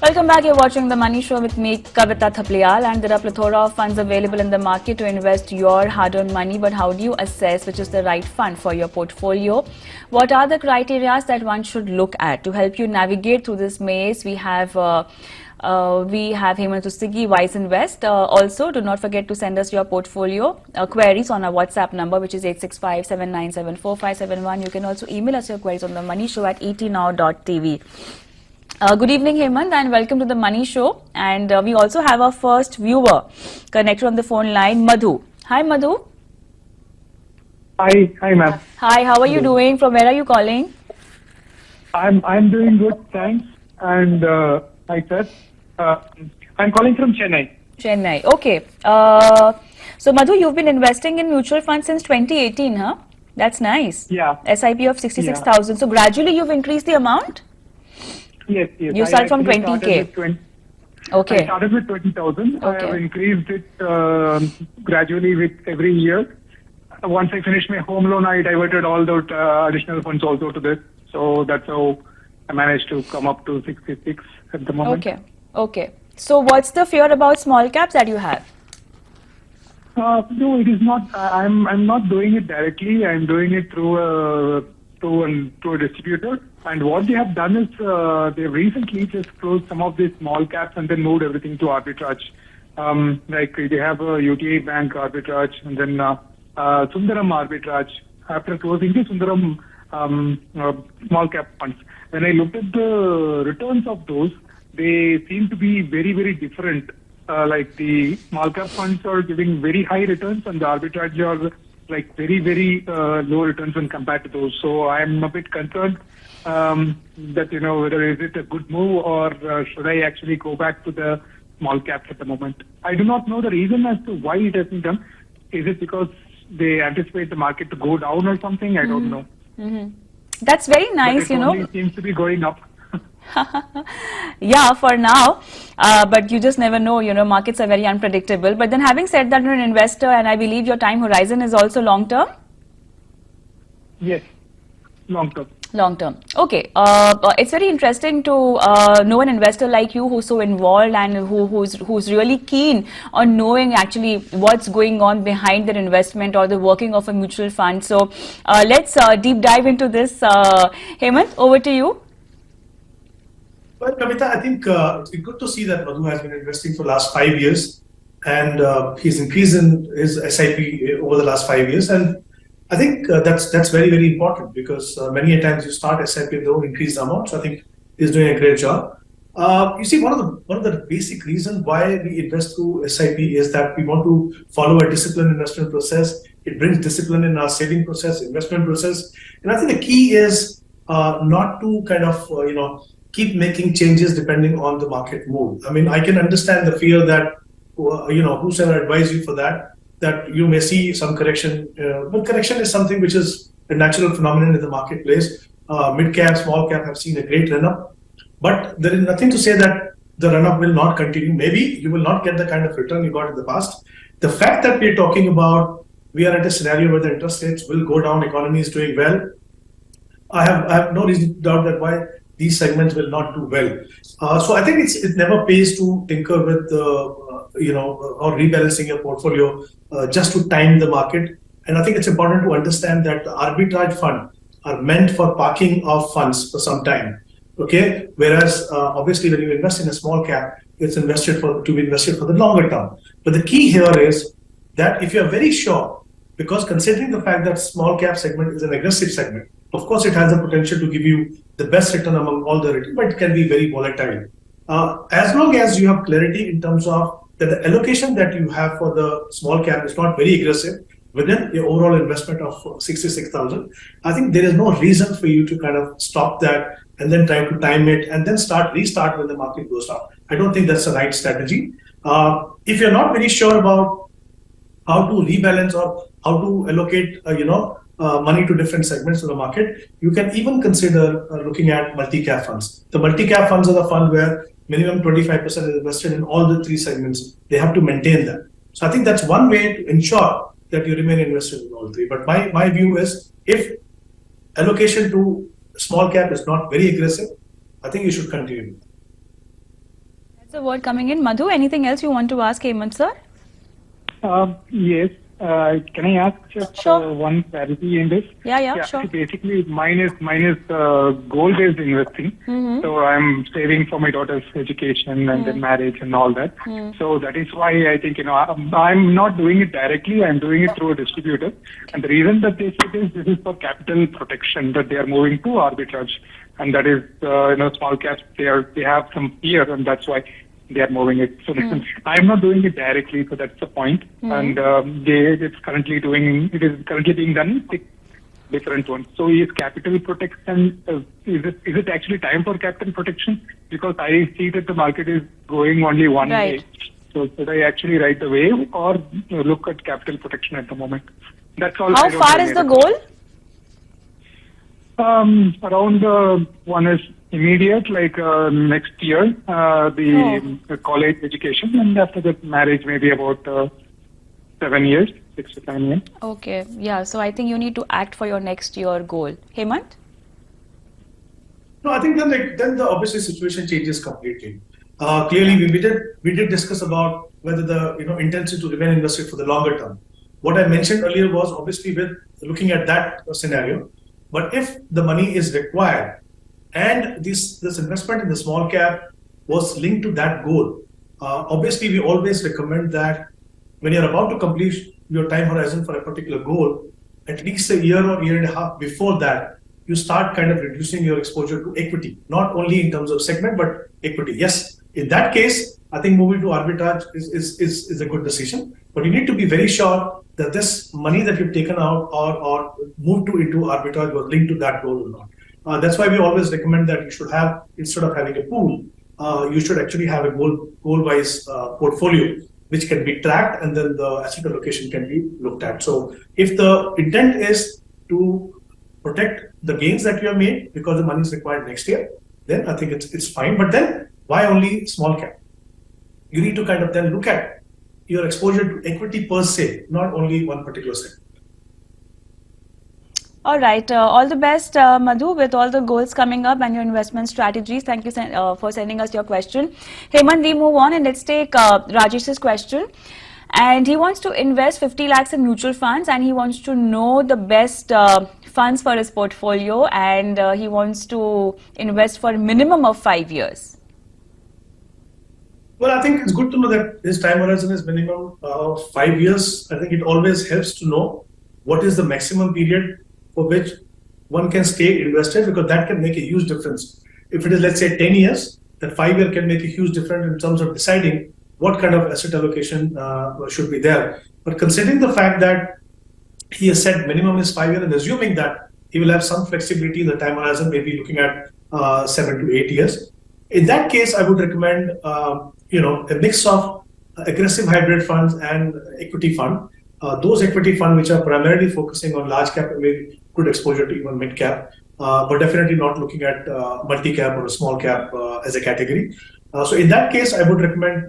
Welcome back. You're watching The Money Show with me, Kavita Thapliyal, and there are plethora of funds available in the market to invest your hard-earned money. But how do you assess which is the right fund for your portfolio? What are the criteria that one should look at to help you navigate through this maze? We have Hemant, Rustagi, Wiseinvest. Also, do not forget to send us your portfolio queries on our WhatsApp number, which is 865-797-4571. You can also email us your queries on the Money Show at etnow.tv. Good evening, Hemant, and welcome to the Money Show. And we also have our first viewer connected on the phone line, Madhu. Hi, Madhu. Hi, ma'am. Hi, how are you doing? From where are you calling? I'm doing good, thanks. And hi, sir. I'm calling from Chennai. Chennai. Okay. So, Madhu, you've been investing in mutual funds since 2018, huh? That's nice. Yeah. SIP of 66,000. So, gradually you've increased the amount? Yes. You start from 20K. Okay. I started with 20,000. Okay. I have increased it gradually with every year. Once I finished my home loan, I diverted all those additional funds also to this. So that's how I managed to come up to 66 at the moment. Okay. So what's the fear about small caps that you have? No, it is not. I'm not doing it directly. I'm doing it through a distributor. And what they have done is they've recently just closed some of these small caps and then moved everything to arbitrage. Like they have a UTI Bank arbitrage and then Sundaram arbitrage. After closing the Sundaram small cap funds, when I looked at the returns of those, they seem to be very, very different. Like the small cap funds are giving very high returns and the arbitrage are like very, very low returns when compared to those. So I'm a bit concerned that, whether is it a good move or should I actually go back to the small caps at the moment. I do not know the reason as to why it hasn't done. Is it because they anticipate the market to go down or something? I don't know. Mm-hmm. That's very nice, But it seems to be going up. Yeah, for now, but you just never know, markets are very unpredictable. But then having said that, you're an investor and I believe your time horizon is also long term? Yes, long term. Long term. Okay. It's very interesting to know an investor like you who's so involved and who's really keen on knowing actually what's going on behind their investment or the working of a mutual fund. So let's deep dive into this. Hemant, over to you. Well, Kavita, I think it's good to see that Madhu has been investing for the last 5 years and he's increased in his SIP over the last 5 years. And I think that's very, very important because many a times you start SIP and don't increase the amount. So I think he's doing a great job. You see, one of the basic reasons why we invest through SIP is that we want to follow a disciplined investment process. It brings discipline in our saving process, investment process. And I think the key is not to kind of, keep making changes depending on the market move. I mean, I can understand the fear that, who's ever advise you for that you may see some correction. But correction is something which is a natural phenomenon in the marketplace. Mid cap, small cap have seen a great run-up. But there is nothing to say that the run-up will not continue. Maybe you will not get the kind of return you got in the past. The fact that we're talking about, we are at a scenario where the interest rates will go down, economy is doing well. I have no reason to doubt that why these segments will not do well. So I think it never pays to tinker with, or rebalancing your portfolio just to time the market. And I think it's important to understand that the arbitrage fund are meant for parking of funds for some time. Okay, whereas obviously when you invest in a small cap, it's to be invested for the longer term. But the key here is that if you're very sure, because considering the fact that small cap segment is an aggressive segment, of course, it has the potential to give you the best return among all the return, but it can be very volatile. As long as you have clarity in terms of that the allocation that you have for the small cap is not very aggressive within your overall investment of 66,000, I think there is no reason for you to kind of stop that and then try to time it and then restart when the market goes down. I don't think that's the right strategy. If you're not very sure about how to rebalance or how to allocate, money to different segments of the market, you can even consider looking at multi-cap funds. The multi-cap funds are the fund where minimum 25% is invested in all the three segments. They have to maintain that. So I think that's one way to ensure that you remain invested in all three. But my view is if allocation to small cap is not very aggressive, I think you should continue. So word coming in. Madhu, anything else you want to ask Hemant sir? Yes. Can I ask just Sure. one clarity in this? Yeah, sure. See, basically, mine is goal-based investing. Mm-hmm. So I'm saving for my daughter's education and then marriage and all that. So that is why I think I'm not doing it directly. I'm doing it through a distributor. And the reason that they say this is for capital protection, that they are moving to arbitrage, and that is small caps. They have some fear, and that's why they are moving it. So I'm not doing it directly, so that's the point. And it is currently being done in 6 different ones. So is capital protection, is it actually time for capital protection? Because I see that the market is going only one way. So should I actually ride the wave or look at capital protection at the moment? That's all. How far is the goal? Around one is immediate, like next year, the college education, and after that marriage, maybe about 7 years, 6 to 7 years. Okay, yeah. So I think you need to act for your next year goal. Hemant? No, I think then the obviously situation changes completely. Clearly, we did discuss about whether the intention to remain invested for the longer term. What I mentioned earlier was obviously with looking at that scenario. But if the money is required and this investment in the small cap was linked to that goal, obviously we always recommend that when you're about to complete your time horizon for a particular goal, at least a year or year and a half before that, you start kind of reducing your exposure to equity, not only in terms of segment, but equity. Yes, in that case, I think moving to arbitrage is a good decision, but you need to be very sure that this money that you've taken out or moved into arbitrage was linked to that goal or not. That's why we always recommend that you should have, instead of having a pool, you should actually have a goal-wise portfolio, which can be tracked and then the asset allocation can be looked at. So if the intent is to protect the gains that you have made because the money is required next year, then I think it's fine. But then why only small cap? You need to kind of then look at your exposure to equity per se, not only one particular segment. All right. All the best, Madhu, with all the goals coming up and your investment strategies. Thank you for sending us your question. Hemant, we move on and let's take Rajesh's question. And he wants to invest 50 lakhs in mutual funds and he wants to know the best funds for his portfolio and he wants to invest for a minimum of 5 years. Well, I think it's good to know that his time horizon is minimum 5 years. I think it always helps to know what is the maximum period for which one can stay invested, because that can make a huge difference. If it is, let's say, 10 years, that 5 year can make a huge difference in terms of deciding what kind of asset allocation should be there. But considering the fact that he has said minimum is 5 years and assuming that he will have some flexibility in the time horizon, maybe looking at 7 to 8 years. In that case, I would recommend a mix of aggressive hybrid funds and equity fund. Those equity funds which are primarily focusing on large cap and maybe good exposure to even mid cap, but definitely not looking at multi cap or a small cap as a category. So in that case, I would recommend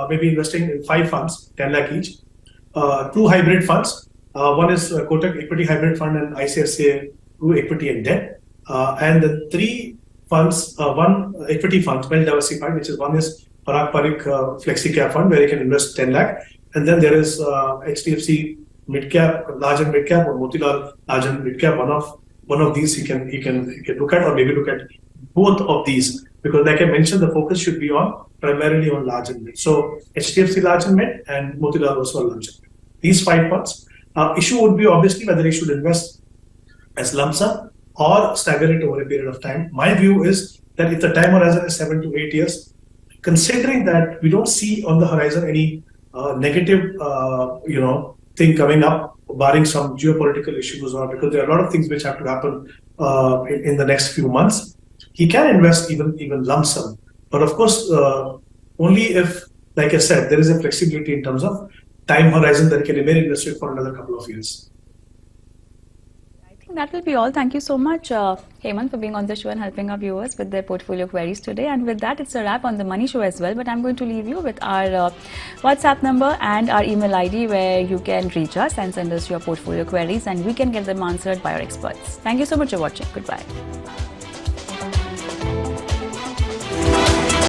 maybe investing in 5 funds, 10 lakh each, 2 hybrid funds. One is Kotak Equity Hybrid Fund and ICICI True Equity and Debt, and the 3 funds, one equity fund, well diversified, which is one is Parag Parikh Flexi Cap Fund, where you can invest 10 lakh, and then there is HDFC Mid Cap, Large and Mid Cap, or Motilal Large and Mid Cap. One of these he can look at, or maybe look at both of these, because like I mentioned, the focus should be primarily on large and mid. So HDFC Large and Mid and Motilal also Large and Mid. These 5 funds. Issue would be obviously whether he should invest as lump sum or stagger it over a period of time. My view is that if the time horizon is 7 to 8 years, considering that we don't see on the horizon any negative, thing coming up, barring some geopolitical issues, or because there are a lot of things which have to happen in the next few months, he can invest even lump sum. But of course, only if, like I said, there is a flexibility in terms of time horizon that can remain invested for another couple of years. I think that will be all. Thank you so much, Hemant, for being on the show and helping our viewers with their portfolio queries today. And with that, it's a wrap on the Money Show as well. But I'm going to leave you with our WhatsApp number and our email ID, where you can reach us and send us your portfolio queries and we can get them answered by our experts. Thank you so much for watching. Goodbye.